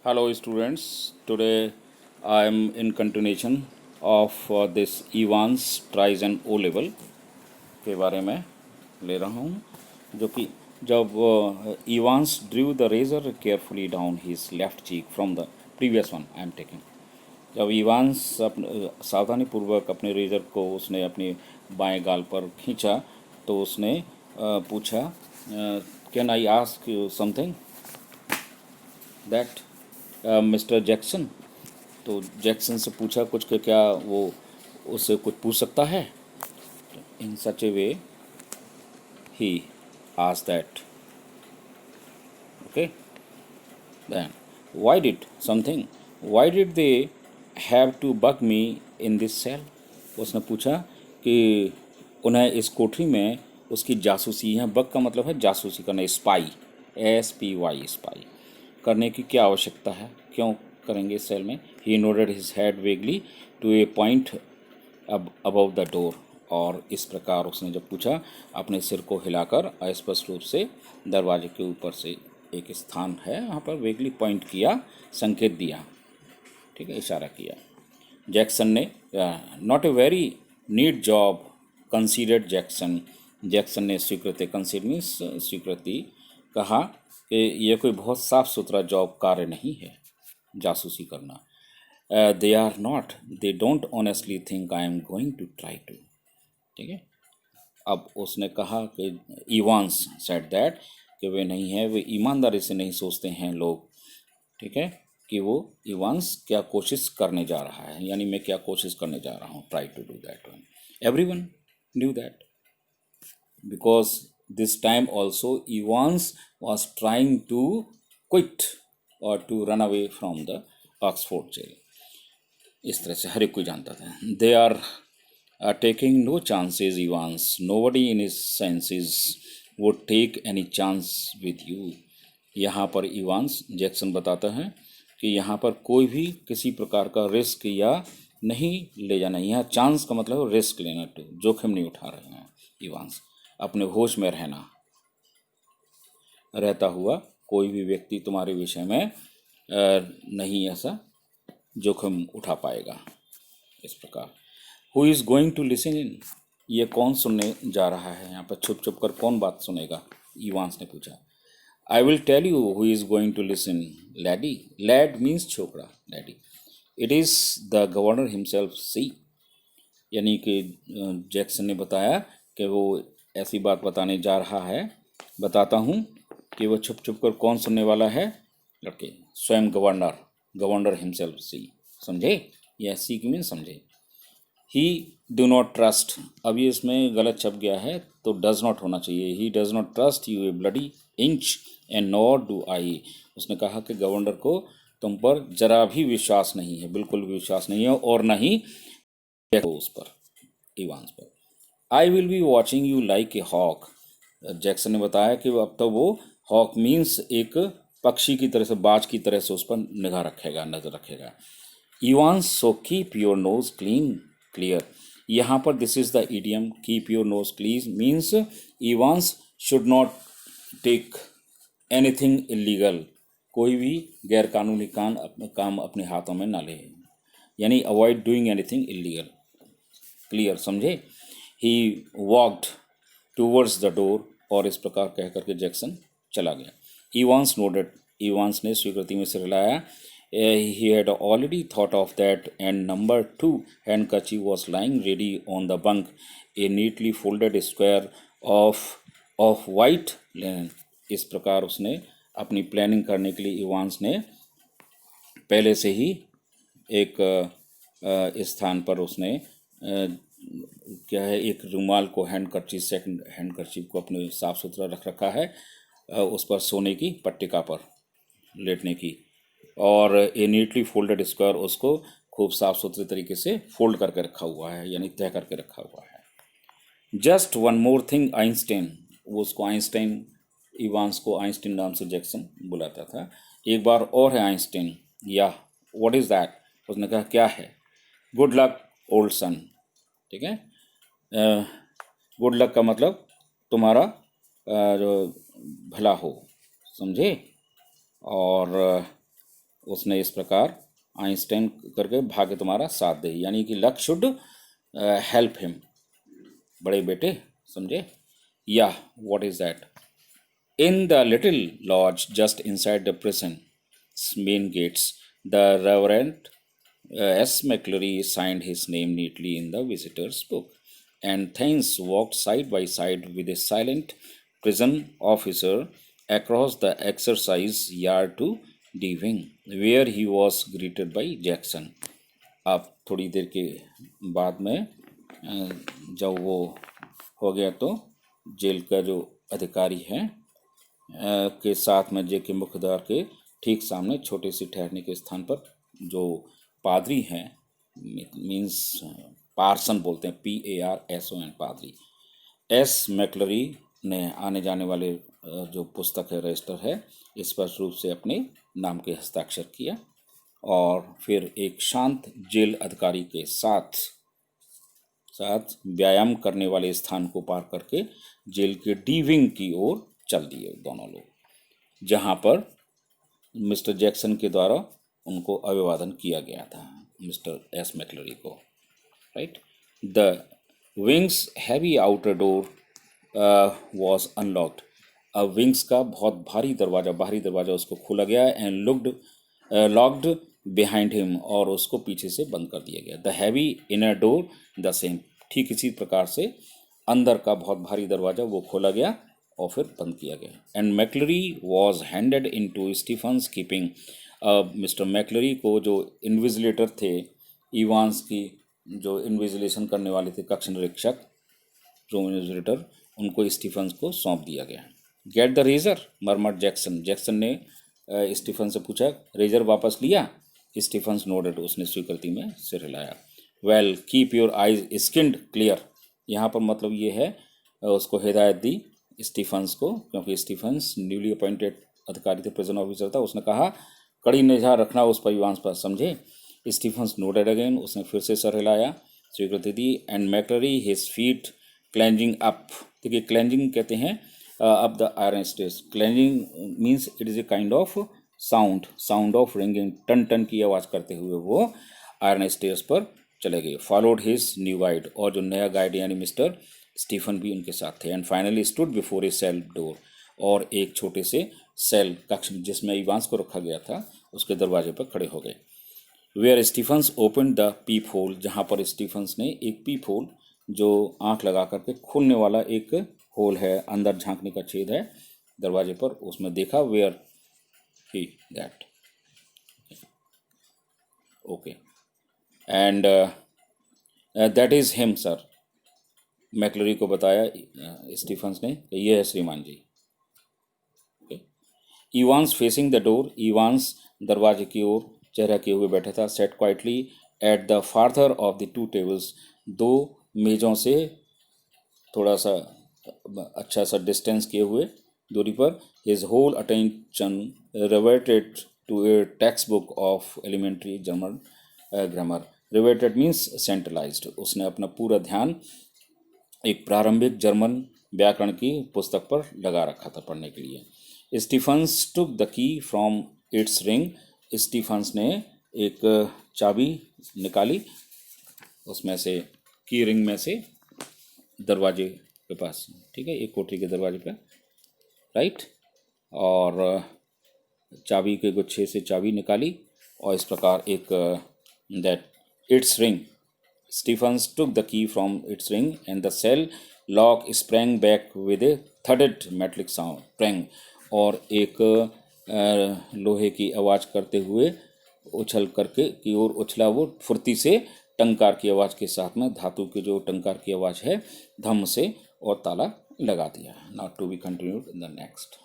Hello students, today I am in continuation of this Evans Tries and O level के बारे में ले रहा हूँ, जो कि जब Evans drew the razor carefully down his left cheek from the previous one I am taking, जब इवांस सावधानी पूर्वक अपने रेजर को उसने अपने बाएं गाल पर खींचा तो उसने पूछा, can I ask you something that mister Jackson. तो जैक्सन से पूछा कुछ कि क्या वो उससे कुछ पूछ सकता है। In such a way he asked that, okay, then why did something, why did they have to bug me in this cell. उसने पूछा कि उन्हें इस कोठरी में उसकी जासूसी, यहाँ बग का मतलब है जासूसी करना, स्पाई, SPY, स्पाई करने की क्या आवश्यकता है, क्यों करेंगे इस सेल में। He nodded his head vaguely to a point above the door, और इस प्रकार उसने जब पूछा अपने सिर को हिलाकर अस्पष्ट रूप से दरवाजे के ऊपर से एक स्थान है वहाँ पर वेगली पॉइंट किया, संकेत दिया, ठीक है, इशारा किया। जैक्सन ने not a very neat job considered Jackson, Jackson ने स्वीकृति, कंसीड मीन्स स्वीकृति, कहा कि यह कोई बहुत साफ सुथरा जॉब कार्य नहीं है जासूसी करना। They are not, they don't honestly think I am going to try to, ठीक है। अब उसने कहा कि इवांस सेड दैट, कि वे नहीं है, वे ईमानदारी से नहीं सोचते हैं लोग, ठीक है, कि वो इवांस क्या कोशिश करने जा रहा है, यानी मैं क्या कोशिश करने जा रहा हूँ, try to do that one. Everyone knew that because this time also Evans was trying to quit or to run away from the Oxford jail। इस तरह से हर एक कोई जानता था। They are taking no chances Evans, nobody in his senses would take any chance with you. यहाँ पर Evans, Jackson बताता है कि यहाँ पर कोई भी किसी प्रकार का रिस्क या नहीं ले जाना, यहाँ चांस का मतलब रिस्क लेना, टू जोखिम नहीं उठा रहे हैं इवांस, अपने होश में रहता हुआ कोई भी व्यक्ति तुम्हारे विषय में नहीं ऐसा जोखिम उठा पाएगा। इस प्रकार who is going to listen in, ये कौन सुनने जा रहा है, यहाँ पर छुप छुप कर कौन बात सुनेगा, इवांस ने पूछा। I will tell you who is going to listen, laddie, lad means छोकरा, laddie, it is the governor himself, see, यानी कि जैक्सन ने बताया कि वो ऐसी बात बताने जा रहा है, बताता हूँ कि वो छुप छुप कर कौन सुनने वाला है, लड़के, स्वयं गवर्नर, गवर्नर हिमसेल्फ, सी, समझे, यह सी की मीन समझे। ही डू नॉट ट्रस्ट, अब ये इसमें गलत छप गया है तो डज नॉट होना चाहिए, he does not trust U A bloody inch and not do I. उसने कहा कि गवर्नर को तुम पर जरा भी विश्वास नहीं है, बिल्कुल भी विश्वास नहीं है, और ना ही उस पर, इवांस पर। I will be watching you like a hawk, Jackson ने बताया कि अब तो वो हॉक मीन्स एक पक्षी की तरह से, बाज की तरह से उस पर निगाह रखेगा, नजर रखेगा। Evans, so keep your nose clean clear, यहाँ पर this is the idiom, keep your nose clean means Evans should not take anything illegal, कोई भी गैर कानूनी काम अपने हाथों में ना ले, यानी avoid doing anything illegal, clear, समझे। ही वॉक्ड टूवर्ड्स द डोर, और इस प्रकार कह करके जैक्सन चला गया। इवांस नोडेड, इवांस ने स्वीकृति में सिर हिलाया। He had already thought of that, and number 2 handkerchief was lying ready on the bunk, a neatly folded square of white linen. इस प्रकार उसने अपनी प्लानिंग करने के लिए इवांस ने पहले से ही एक स्थान पर उसने क्या है, एक रुमाल को, हैंडकर्चीफ, सेकंड हैंडकर्चीफ को अपने साफ सुथरा रख रखा है, उस पर सोने की पट्टिका पर लेटने की, और ए नीटली फोल्डेड स्क्वायर, उसको खूब साफ सुथरे तरीके से फोल्ड करके रखा हुआ है, यानी तय करके रखा हुआ है। Just one more thing Einstein, वो उसको आइंस्टाइन, इवांस को आइंस्टाइन नाम से जैक्सन बुलाता था, एक बार और है आइंस्टाइन, या व्हाट इज़ दैट, उसने कहा क्या है, गुड लक ओल्ड सन, ठीक है, गुड लक का मतलब तुम्हारा जो भला हो, समझे। और उसने इस प्रकार आइंस्टाइन करके भाग्य तुम्हारा साथ दे, यानी कि लक शुड हेल्प हिम। बड़े बेटे, समझे? या what is that? In the little lodge just inside the prison's main gates, the Reverend S. McCleary signed his name neatly in the visitor's book, and Thames walked side by side with a silent prison officer across the exercise yard to D Wing, where he was greeted by Jackson. अब थोड़ी देर के बाद में जब वो हो गया तो जेल का जो अधिकारी है के साथ में जे के मुख्य द्वार के ठीक सामने छोटे से ठहरने के स्थान पर जो पादरी हैं, मीन्स पार्सन बोलते हैं, PARSON, पादरी एस मैक्लरी ने आने जाने वाले जो पुस्तक है, रजिस्टर है, स्पष्ट रूप से अपने नाम के हस्ताक्षर किया और फिर एक शांत जेल अधिकारी के साथ व्यायाम करने वाले स्थान को पार करके जेल के डी विंग की ओर चल दिए दोनों लोग, जहां पर मिस्टर जैक्सन के द्वारा उनको अभिवादन किया गया था, मिस्टर एस मैक्लरी को, right. The wings heavy outer door was unlocked. अब विंग्स का बहुत बाहरी दरवाज़ा उसको खोला गया एंड लॉक्ड बिहाइंड हिम, और उसको पीछे से बंद कर दिया गया। The heavy inner door the same, ठीक इसी प्रकार से अंदर का बहुत भारी दरवाज़ा वो खोला गया और फिर बंद किया गया। And McCleary was handed into Stephens keeping. अब मिस्टर मैक्लरी को जो इन्विजिलेटर थे, इवांस की जो इन्विजिलेशन करने वाले थे, कक्ष निरीक्षक, जो इन्विजिलेटर, उनको स्टीफन्स को सौंप दिया गया। Get the razor, murmur Jackson. Jackson ने स्टीफन से पूछा, रेजर वापस लिया? स्टीफन्स नोडेड, उसने स्वीकृति में सिर हिलाया। Well, keep your eyes skinned clear. यहाँ पर मतलब ये है उसको हिदायत दी स्टीफन्स को, क्योंकि स्टीफन्स न्यूली अपॉइंटेड अधिकारी थे, प्रिजन ऑफिसर था। उसने कहा कड़ी निगाह रखना उस परिवांश पर, समझे? स्टीफन्स नोटेड अगेन, उसने फिर से सर हिलाया, स्वीकृति दी। And McCleary his feet clanging up. देखिए, क्लेंजिंग कहते हैं up the iron stage. Clanging means it is a kind of sound of ringing, टन टन की आवाज़ करते हुए वो आयरन स्टेज पर चले गए। फॉलोड हिज न्यू गाइड, और जो नया गाइड यानी मिस्टर स्टीफन भी उनके साथ थे। And finally stood before a cell door, और एक छोटे से सेल कक्ष जिसमें इवांस को रखा गया था उसके दरवाजे पर खड़े हो गए। Where Stephens open the peep hole, जहाँ पर स्टीफन्स ने एक पीप होल, जो आंख लगा करके खुलने वाला एक होल है, अंदर झांकने का छेद है दरवाजे पर, उसमें देखा। Where he that, okay, and that is him sir. McCleary को बताया स्टीफन्स ने, ये है श्रीमान जी। Evans facing the door, Evans दरवाजे की ओर चेहरा किए हुए बैठा था। Sat quietly at the farther of the two tables, दो मेज़ों से थोड़ा सा अच्छा सा डिस्टेंस किए हुए दूरी पर। His whole attention riveted to a text book of elementary German grammar. Riveted means centralized, उसने अपना पूरा ध्यान एक प्रारंभिक जर्मन व्याकरण की पुस्तक पर लगा रखा था पढ़ने के लिए। Stephens took the key from its ring, Stephens ने एक चाबी निकाली उसमें से, की रिंग में से, दरवाजे के पास, ठीक है, एक कोठरी के दरवाजे पे, राइट, और चाबी के गुच्छे से चाबी निकाली और इस प्रकार एक that it's ring, Stephens took the key from its ring and the cell lock sprang back with a thudded metallic sound. Prang, और एक लोहे की आवाज़ करते हुए उछल करके की ओर उछला वो फुर्ती से, टंकार की आवाज़ के साथ में, धातु की जो टंकार की आवाज़ है, धम से, और ताला लगा दिया। Now to be continued in the next.